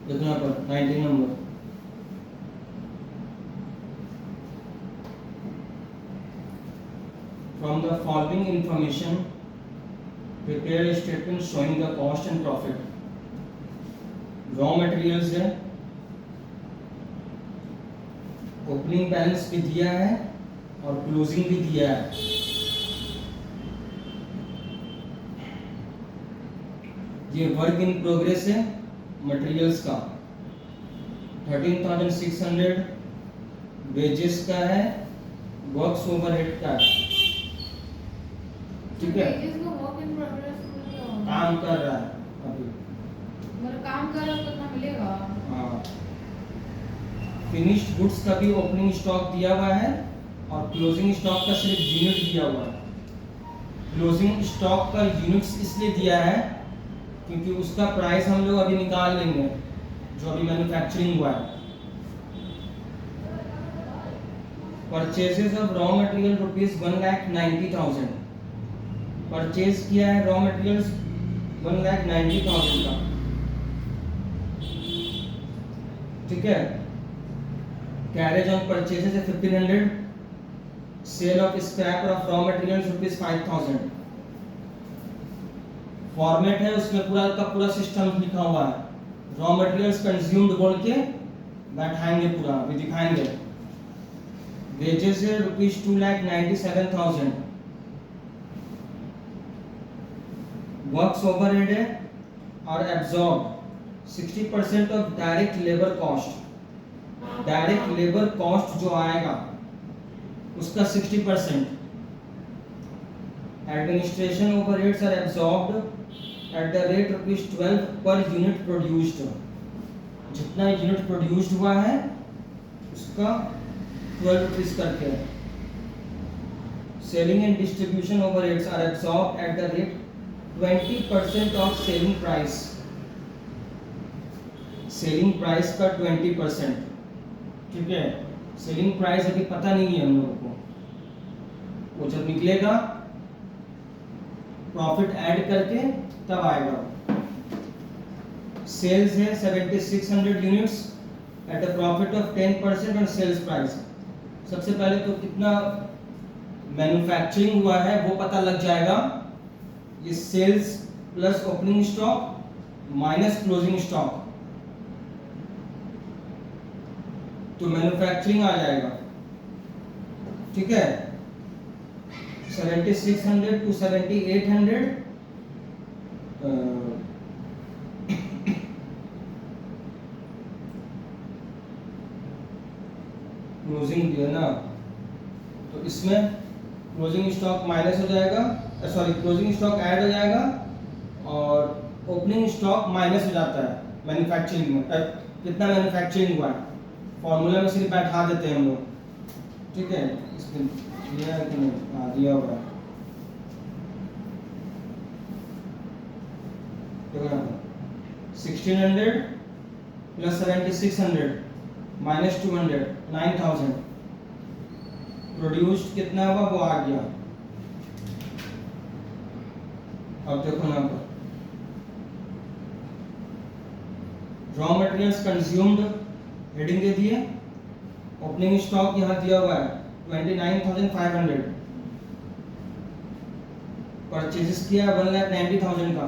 देखो यहाँ पर 19 number, from the following information prepare a statement showing the cost and profit. Raw materials है, opening balance भी दिया है और क्लोजिंग भी दिया है। ये वर्क इन प्रोग्रेस है मटेरियल्स का, 13,600 वेजेस का है, वर्क्स ओवरहेड का है, ठीक है। काम कर रहा है अभी, मतलब काम कर रहा तो कितना मिलेगा? हाँ। फिनिश्ड गुड्स का भी ओपनिंग स्टॉक दिया हुआ है और क्लोजिंग स्टॉक का सिर्फ यूनिट दिया हुआ है। क्लोजिंग स्टॉक का यूनिट्स इसलिए दिया है क्योंकि उसका प्राइस हम लोग अभी निकाल लेंगे जो अभी मैन्युफैक्चरिंग हुआ है। Purchases of raw material ₹1,90,000, purchase किया है रॉ मटेरियल्स 1,90,000 का, ठीक है। कैरेज ऑन परचेजेस है 1,500, sale of scrap of raw materials ₹5,000। Format है उसमें पूरा का पूरा सिस्टम लिखा हुआ है, रॉ मटेरियल्स कंज्यूम्ड बोल के बैठाएंगे, पूरा अभी दिखाएंगे। वेजेस है ₹2,97,000, वर्क्स ओवरहेड है और absorb 60% of direct labour cost. Direct labour cost जो आएगा उसका 60%। Administration overheads are absorbed at the rate ₹12 पर यूनिट प्रोड्यूस्ड। जितना यूनिट प्रोड्यूस्ड हुआ है उसका 12 रुपीज करके। Selling and distribution overheads are absorbed at the rate 20% of selling price. Selling price का 20%, ठीक है। सेलिंग प्राइस अभी पता नहीं है हम लोगों को, वो जब निकलेगा प्रॉफिट ऐड करके तब आएगा। सेल्स है 7,600 units at a profit of 10% on sales price. सबसे पहले तो कितना मैन्युफैक्चरिंग हुआ है वो पता लग जाएगा। ये sales plus opening stock minus closing stock, तो मैन्युफैक्चरिंग आ जाएगा, ठीक है। 7,600 to 7,800 क्लोजिंग दिया ना, तो इसमें क्लोजिंग स्टॉक माइनस हो जाएगा, सॉरी क्लोजिंग स्टॉक ऐड हो जाएगा और ओपनिंग स्टॉक माइनस हो जाता है मैन्युफैक्चरिंग में। कितना मैन्युफैक्चरिंग हुआ है फॉर्मूला में सिर्फ बैठा देते हैं हम लोग, ठीक है। इसमें दिया है कि नहीं? हाँ दिया हुआ है, देखो यहाँ पर 1,600 प्लस 7,600 माइनस 200 9,000। प्रोड्यूस्ड कितना हुआ वो आ गया। अब देखो यहाँ पर रॉ मटेरियल्स कंज्यूम्ड हेडिंग दे दिए, ओपनिंग स्टॉक यहाँ दिया हुआ है 29,500, परचेजेस किया 1,90,000 का।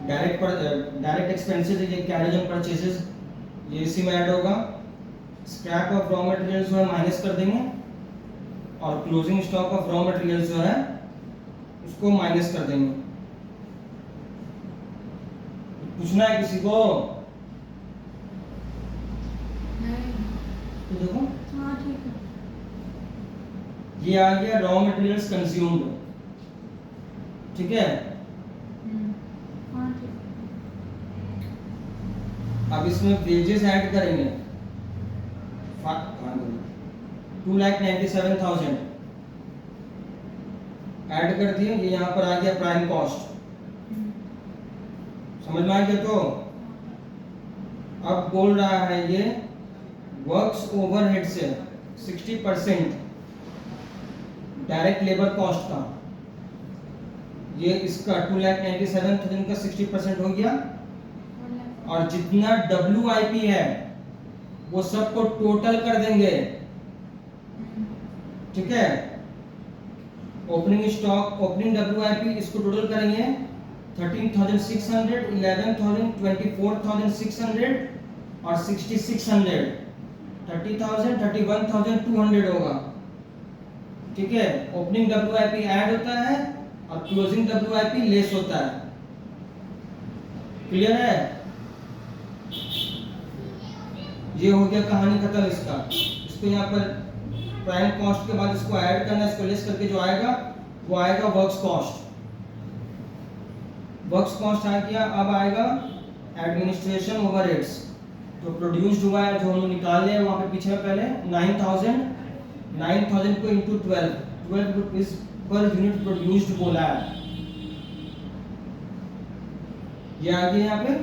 डायरेक्ट एक्सपेंसेस ये कैरेज ऑन परचेजेस ये इसी में ऐड होगा। स्क्रैप ऑफ रॉ मटेरियल्स जो है माइनस कर देंगे और closing stock of raw materials जो है उसको माइनस कर देंगे। पूछना है किसी को? तो देखो हाँ ठीक है। ये आ गया रॉ मटेरियल्स कंज्यूम्ड, ठीक है। हाँ ठीक है। अब इसमें वेजेस ऐड करेंगे 2,97,000 ऐड कर दिए। ये यहाँ पर आ गया प्राइम कॉस्ट, समझ में आ गया। तो अब बोल रहा है ये वर्क्स ओवरहेड से 60% डायरेक्ट लेबर कॉस्ट का, ये इसका 2,97,000 का 60% हो गया और जितना WIP है वो सबको टोटल कर देंगे, ठीक है। ओपनिंग स्टॉक, ओपनिंग WIP इसको टोटल करेंगे 13,600, 11,000, 24,600 और 6,600, 30,000, 31,200 होगा, ठीक है। ओपनिंग WIP ऐड होता है और क्लोजिंग WIP लेस होता है। क्लियर है? ये हो गया कहानी खत्म इसका। इसको यहाँ पर प्राइम कॉस्ट के बाद इसको ऐड करना, इसको लेस करके जो आएगा वो आएगा वर्क्स कॉस्ट। वर्क्स कॉस्ट आ गया। अब आएगा एडमिनिस्ट्रेशन ओवरहेड्स। जो प्रोड्यूस्ड हुआ है, जो हम निकाले हैं वहां पे पीछे में पहले 9,000 को into 12 rupees per unit produced बोला है। ये आ गया यहाँ पे,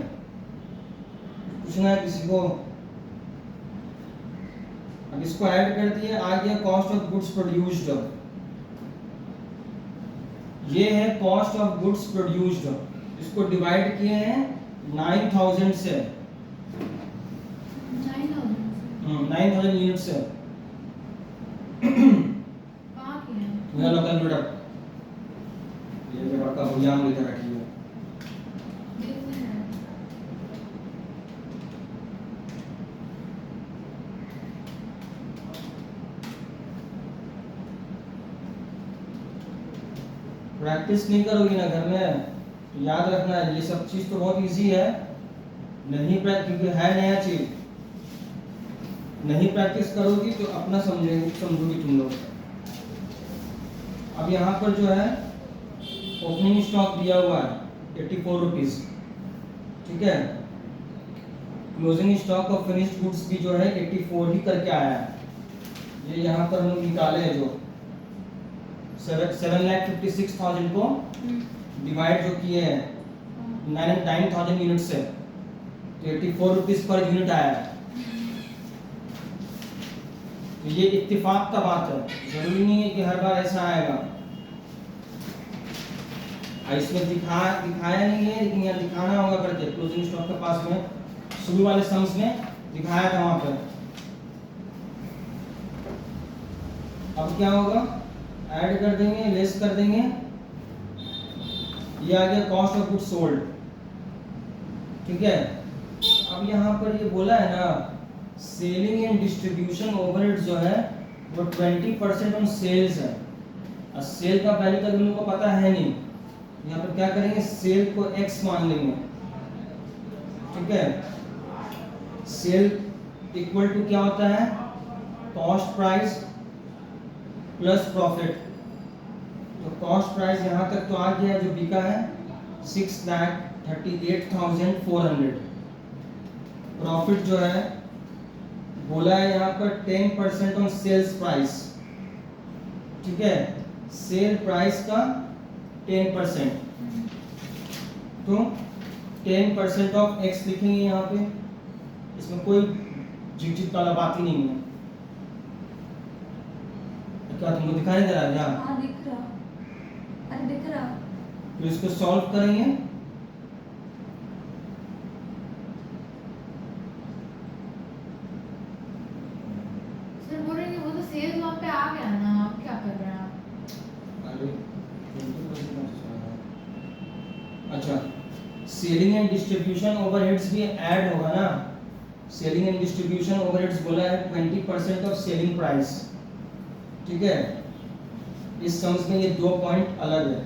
पूछना है किसी को? अब इसको ऐड कर दिए, आ गया कॉस्ट ऑफ गुड्स प्रोड्यूस्ड। ये है कॉस्ट ऑफ गुड्स प्रोड्यूस्ड। इसको डिवाइड किए हैं 9,000 से, 9,000 यूनिट से। कहाँ किए हैं? मेरा लोकल मीटर ये जगह का भुजाम लेकर रखी है। देखते हैं। प्रैक्टिस नहीं करोगी ना घर में तो याद रखना है, ये सब चीज तो बहुत इजी है। नहीं प्रैक्टिस, क्योंकि है नया चीज, नहीं प्रैक्टिस करोगी तो अपना समझोगी तुम लोग। अब यहाँ पर जो है ओपनिंग स्टॉक दिया हुआ है 84 रुपीज, ठीक है। Closing stock of finished goods भी जो है 84 ही करके आया है। ये यहाँ पर हम लोग निकाले हैं जो 7,56,000 को डिवाइड जो किए हैं 9,000 यूनिट से, तो 84 रुपीज पर यूनिट आया है। तो ये इत्तेफाक का बात है, जरूरी नहीं है कि हर बार ऐसा आएगा। इसमें दिखाया नहीं है, लेकिन यहाँ दिखाना होगा करके। क्लोजिंग स्टॉक के पास में शुरू वाले सम्स में दिखाया था वहां पर। अब क्या होगा, ऐड कर देंगे, लेस कर देंगे। ये आ गया कॉस्ट ऑफ गुड्स सोल्ड, ठीक है। अब यहाँ पर ये बोला है ना, सेलिंग एंड डिस्ट्रीब्यूशन ओवरहेड्स जो है वो 20% ऑन सेल्स है। और सेल का वैल्यू तक उनको पता है नहीं। यहाँ पर क्या करेंगे, सेल को x मान लेंगे, ठीक है। सेल इक्वल टू क्या होता है, कॉस्ट प्राइस प्लस प्रॉफिट। तो कॉस्ट प्राइस यहाँ तक तो आ गया, जो बिका है 6,38,400। प्रॉफिट जो है बोला है यहाँ पर 10% ऑन सेल्स प्राइस, ठीक है। सेल प्राइस का 10%, तो 10% ऑफ x लिखेंगे यहाँ पे। इसमें कोई झिझक वाला बात ही नहीं है। क्या तुमको दिखाई दे रहा है क्या? हाँ दिख रहा, अरे दिख रहा। तो इसको सॉल्व करेंगे। सर बोल रहे हैं कि वो तो सेल्स वहाँ पे आ गया ना, आप क्या कर रहे हैं आप? अरे अच्छा, सेलिंग एंड डिस्ट्रीब्यूशन ओवरहेड्स भी ऐड होगा ना। सेलिंग एंड डिस्ट्रीब्यूशन ओवरहेड्स बोला है 20% ऑफ सेलिंग प्राइस, ठीक है। इस सम्स में ये दो पॉइंट अलग है,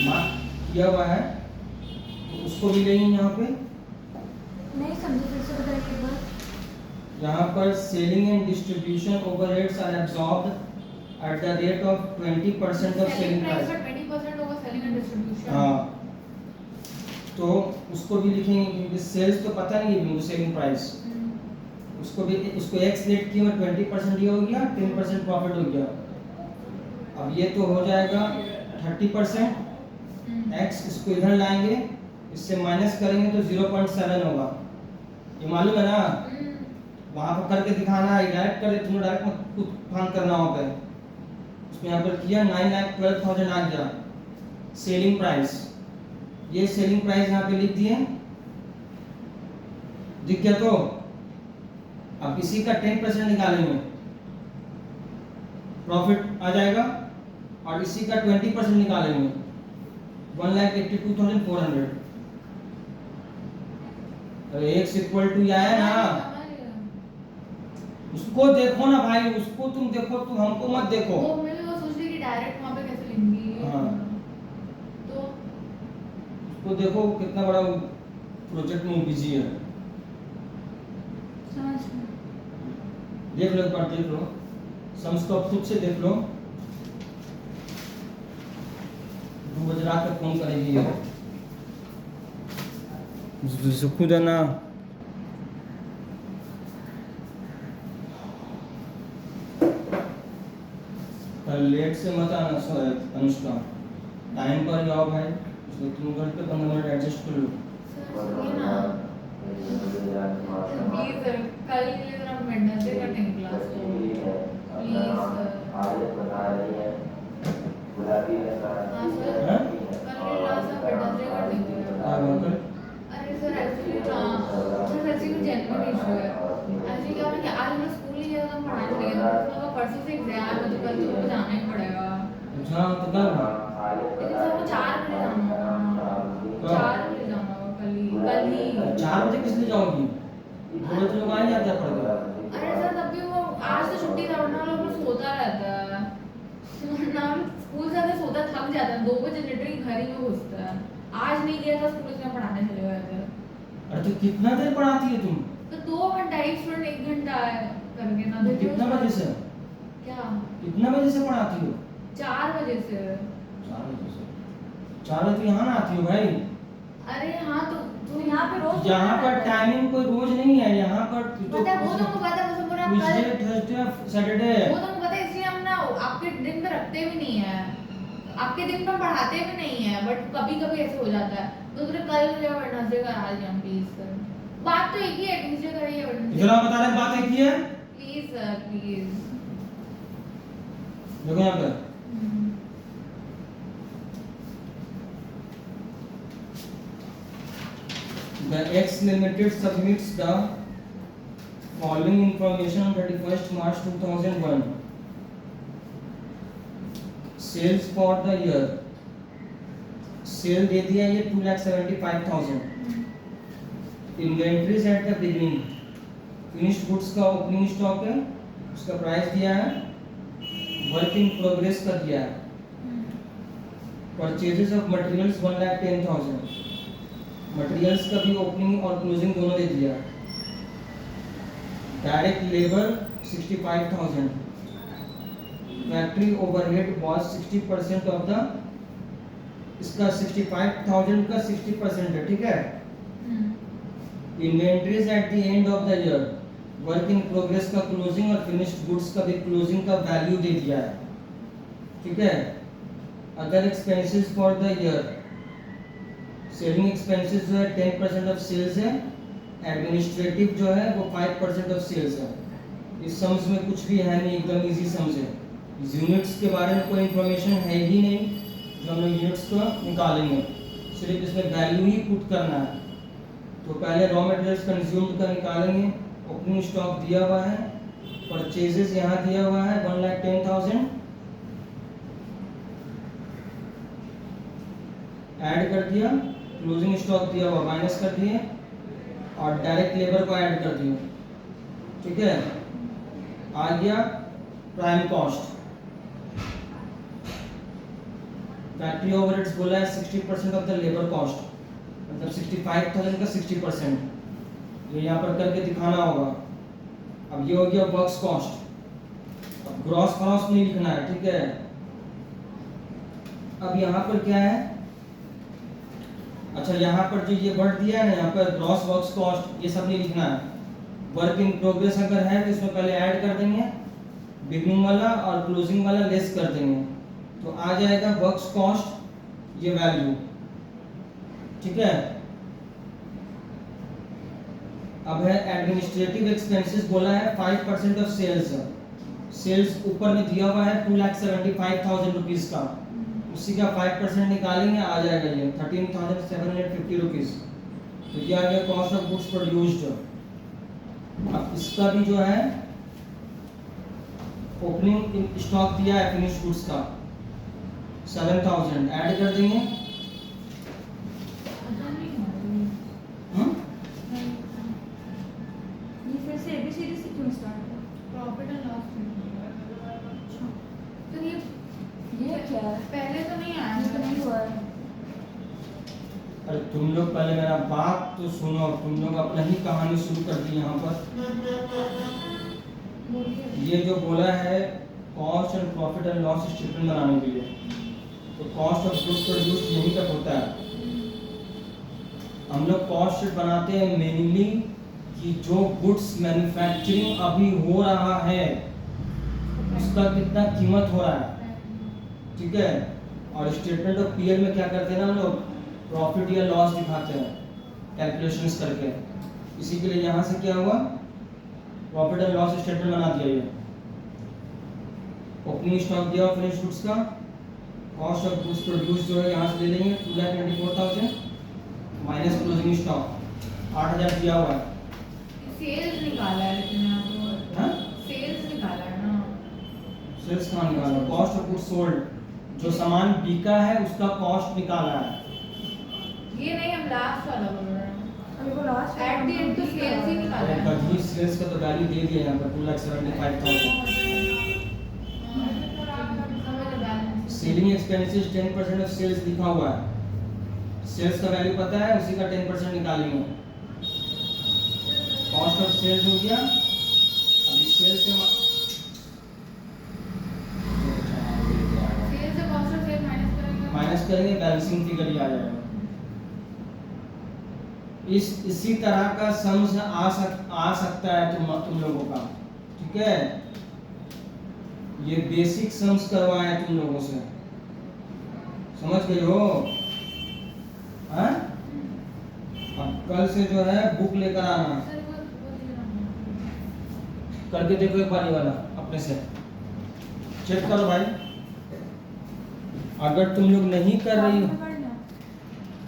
मार्क किया हुआ है, तो उसको भी लेंगे यहाँ पे। नहीं समझे, फिर से बताइए एक बार। यहाँ पर selling and distribution overheads are absorbed at the rate of 20% of selling price. 20% होगा सेलिंग एंड डिस्ट्रीब्यूशन। हाँ, तो उसको भी लिखेंगे, क्योंकि सेल्स तो पता नहीं है सेलिंग प्राइस। उसको भी, उसको x लेट किया और 20% ये हो गया, 10% प्रॉफिट हो गया। अब ये तो हो जाएगा 30%, x इसको इधर लाएंगे, इससे माइनस करेंगे तो 0.7 होगा। ये मालूम है ना, वहां पर करके दिखाना है, डायरेक्ट कर दे, तुम्हें डायरेक्ट मत खुद फान करना होगा। उसमें यहाँ पर किया 9,12,000 आ गया सेलिंग प्राइस। ये सेलिंग प्राइस यहाँ पे लिख दिए, दिख गया तो अब इसी का 10% निकालेंगे, प्रॉफिट आ जाएगा, और इसी का 20% निकालेंगे, 1,82,400। अरे x इक्वल टू आया ना, उसको देखो ना भाई, उसको तुम देखो, तुम हमको मत देखो। वो मैं वो सोच रही कि डायरेक्ट वहां पे कैसे लिखूंगी। हाँ। तो उसको देखो कितना बड़ा प्रोजेक्ट में बिजी है। समझ में देख लो, एक बार देख लो, सम्स को खुद से देख लो। 2 बजे रात तक फोन करेगी ये, जिसे खुद है ना। कल लेट से मत आना अनुष्का, टाइम पर ही आओ भाई, इसलिए तुम घर पे 15 मिनट एडजस्ट कर लो। सर सुनिए ना, प्लीज सर, कल के लिए जरा वेडनेसडे का टाइम क्लास हो, प्लीज सर। हाँ सर, हैं? कल के क्लास है, वेडनेसडे का टाइम है। क्या बात है? अरे सर एक्चुअली ना, सर सच्ची में जेन्युइन इशू है। एक्चुअली क्या है कि आज मैं स्कूल नहीं गया था, पढ़ाने चले गया था, तो परसों से एग्जाम है, तो कल तो मुझे जाना ही पड़ेगा। हाँ तो कब? लेकिन सर वो 4 बजे जाना होगा, 4 बजे जाना होगा कल ही। 4 बजे किस लिए जाओगी? 2 बजे लोग आ ही जाते हैं पढ़ के। अरे सर तब भी वो आज तो छुट्टी था, वरना लोग सोता रहता है, वरना स्कूल से आके सोता थक जाता है, 2 बजे लिटरली घर ही में घुसता है। आज नहीं गया था स्कूल से, पढ़ाने चले गए थे। अरे तो कितना देर पढ़ाती है तुम? तो 2 घंटा, एक स्टूडेंट 1 घंटा है करके ना, तो कितना बजे से? क्या कितना बजे से पढ़ाती हो? 4 बजे से। 4 बजे से। 4 बजे तो यहाँ ना आती हो भाई। अरे हाँ तो यहाँ पे रोज यहाँ पर टाइमिंग कोई रोज नहीं है, यहाँ पर तो पता है, वो तो मुझे पता है, बस पूरा ट्यूसडे, थर्सडे, सैटरडे है। वो तो मुझे पता है, इसलिए हम ना आपके दिन पे रखते भी नहीं है, आपके दिन पे पढ़ाते भी नहीं है, बट कभी कभी ऐसे हो जाता है, तो फिर कल या वेडनेसडे का आ जाए प्लीज सर। बात तो एक ही है, ट्यूसडे करिए, वेडनेसडे। जरा बता रहे बात एक ही है। Please sir please. देखो यहाँ पर The X Limited submits the following information on 31st March 2001. Sales for the year. Sale दे दिया ये 2,75,000. Inventories at the beginning. Finished goods का ओपनिंग स्टॉक है, उसका प्राइस दिया है, वर्क इन प्रोग्रेस का दिया है, परचेजेस ऑफ मटेरियल्स 1,10,000. मटेरियल्स का भी ओपनिंग और क्लोजिंग दोनों दे दिया, direct labour 65,000, factory overhead was 60% of the, इसका 65,000 का 60% है, ठीक है। Inventories at the end of the year, work in progress का क्लोजिंग और फिनिश्ड गुड्स का भी क्लोजिंग का वैल्यू दे दिया है, ठीक है। Other expenses for the year, selling expenses जो है 10% ऑफ सेल्स है, एडमिनिस्ट्रेटिव जो है वो 5% ऑफ सेल्स है। इस सम्स में कुछ भी है नहीं, एकदम इजी सम्स है। यूनिट्स के बारे में कोई इंफॉर्मेशन है ही नहीं, जो हम लोग यूनिट्स को निकालेंगे, सिर्फ इसमें वैल्यू ही पुट करना है। तो पहले रॉ मटेरियल्स कंज्यूम्ड का निकालेंगे, ओपनिंग स्टॉक दिया हुआ है, परचेजेस यहाँ दिया हुआ है 1,10,000, ऐड कर दिया, क्लोजिंग स्टॉक दिया हुआ माइनस कर दिए, और डायरेक्ट लेबर को ऐड कर दिया, ठीक है। आ गया प्राइम कॉस्ट, फैक्ट्री ओवरहेड्स बोला है 60% ऑफ द लेबर कॉस्ट, मतलब 65,000 का 60%, ये यहाँ पर करके दिखाना होगा। अब ये हो गया वर्क्स कॉस्ट, अब ग्रॉस कॉस्ट नहीं लिखना है, ठीक है। अब यहाँ पर क्या है, अच्छा यहाँ पर जो ये वर्ड दिया है ना, यहाँ पर ग्रॉस वर्क्स कॉस्ट, ये सब नहीं लिखना है। वर्क इन प्रोग्रेस अगर है तो इसमें पहले ऐड कर देंगे, बिगनिंग वाला और क्लोजिंग वाला लेस कर देंगे, तो आ जाएगा वर्क्स कॉस्ट ये वैल्यू, ठीक है। अब है एडमिनिस्ट्रेटिव एक्सपेंसेस, बोला है 5% ऑफ सेल्स, सेल्स ऊपर में दिया हुआ है 2,75,000 रुपीज का, उसी का 5% निकालेंगे, आ जाएगा ये 13,750 रुपीज। तो ये आ गया कॉस्ट ऑफ गुड्स प्रोड्यूस्ड। अब इसका भी जो है ओपनिंग स्टॉक दिया है फिनिश गुड्स का 7000 ऐड कर देंगे। हम्म? ये फिर से एबीसीडी से क्यों स्टार्ट हुआ? Profit and loss. तो ये क्या है? पहले तो नहीं आया। ये तो नहीं हुआ है। अरे तुम लोग पहले मेरा बात तो सुनो, तुम लोग अपना ही कहानी शुरू कर दी यहाँ पर। ये जो बोला है cost and profit and loss statement बनाने के लिए, तो कॉस्ट ऑफ गुड्स प्रोड्यूस्ड यहीं तक होता है। हम लोग कॉस्ट शीट बनाते हैं मेनली कि जो गुड्स मैन्युफैक्चरिंग अभी हो रहा है उसका कितना कीमत हो रहा है, ठीक है। और स्टेटमेंट ऑफ पीएल में क्या करते हैं ना हम लोग, प्रॉफिट या लॉस दिखाते हैं कैलकुलेशंस करके। इसी के लिए यहाँ से क्या हुआ, प्रॉफिट एंड लॉस स्टेटमेंट बना दिया। ये ओपनिंग स्टॉक दिया फिनिश गुड्स का, कॉस्ट ऑफ गुड्स प्रोड्यूस जो है यहाँ से ले लेंगे 2,24,000 माइनस क्लोजिंग स्टॉक 8,000 दिया हुआ है। सेल्स निकाला है लेकिन यहाँ तो हाँ? सेल्स निकाला है ना। सेल्स कहाँ निकाला, कॉस्ट ऑफ गुड्स सोल्ड, जो सामान बिका है उसका कॉस्ट निकाला है। ये नहीं, हम लास्ट वाला बोल रहे हैं। अभी वो लास्ट At the end तो sales ही निकाला है। कभी सेल्स का तो वैल्यू दे दिया यहाँ पर 2,75,000। सेलिंग एक्सपेंसेस 10% ऑफ सेल्स लिखा हुआ है, सेल्स का वैल्यू पता है, उसी का 10% निकालेंगे। कॉस्ट ऑफ सेल्स हो गया। अभी सेल्स से माइनस करेंगे, बैलेंसिंग फिगर ही आ जाएगा। इसी तरह का सम्स आ सकता है तुम लोगों का, ठीक है। ये बेसिक सम्स करवाए हैं तुम लोगों से, समझ गए हो? हाँ? अब कल से जो है बुक लेकर आना, करके देखो एक बार ये वाला अपने से चेक करो भाई। अगर तुम लोग नहीं कर रही हो